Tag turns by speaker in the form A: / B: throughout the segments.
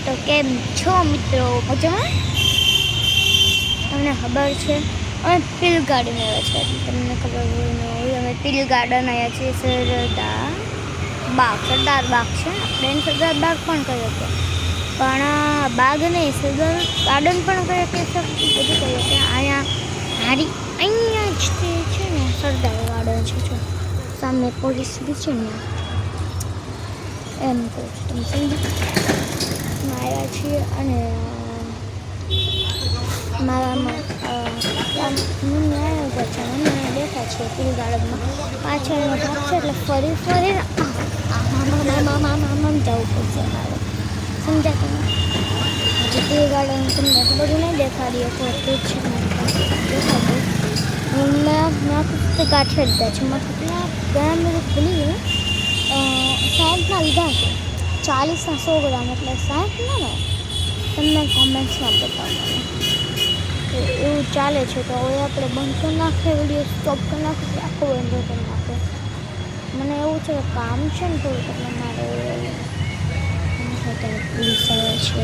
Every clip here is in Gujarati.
A: તો કેમ છો મિત્રો? મજામાં? તમને ખબર છે અમે પિલ ગાર્ડન આવ્યા છે. તમને ખબર હોય ન હોય, અમે પિલ ગાર્ડન આવ્યા છીએ. સરદાર બાગ છે ને, આપણે સરદાર બાગ પણ કહી શકીએ, પણ બાગ નહીં, સરદાર ગાર્ડન પણ કહી શકીએ, બધું કહી શકીએ. અહીંયા જ તે છે ને સરદાર ગાર્ડન છે. જો સામે પોલીસ બી છે ને, એમ કહું છું, તમે સમજો. આવ્યા છીએ અને મારામાં ન્યાય છે, મને દેખા છે પિલ ગાર્ડનમાં પાછળનો ભાગ છે, એટલે ફરી ફરીને જવું પડશે મારે, સમજ્યા તમે? હજી પિલ ગાર્ડન તમને બધું નહીં દેખાડી શકો, તે જ છે મારી પાસે દેખાડું. મેં ફક્ત કાઠે લીધા છે, મેં કેટલા ગ્રામ બધું ભૂલી ગયું. 60ના લીધા છે, 40ના 100 ગ્રામ, એટલે 60 ના ને તમને કોમેન્ટ્સમાં બતાવવાનું. એવું ચાલે છે. તો હવે આપણે બંધ કરી નાખીએ, વિડીયો સ્ટોપ કરી નાખીએ, આખો બંધ કરી નાખે. મને એવું છે કે કામ છે ને થોડુંક, એટલે મારે પોલીસ આવે છે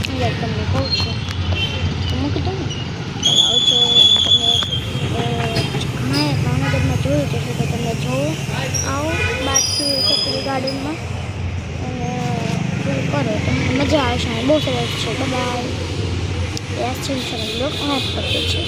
A: એટલે તમને કહું છું, મૂકી દઉં ને. ચાલો આવજો. તમે ઘણા ભાવનગરમાં જોયું જશે, તો તમે જોવો આવો બારથી ચકરી ગાર્ડનમાં અને કરો, તમને મજા આવશે. બહુ સરસ છે. બાય. યાદ છે, સરસ લોક ઓફ કરે છે.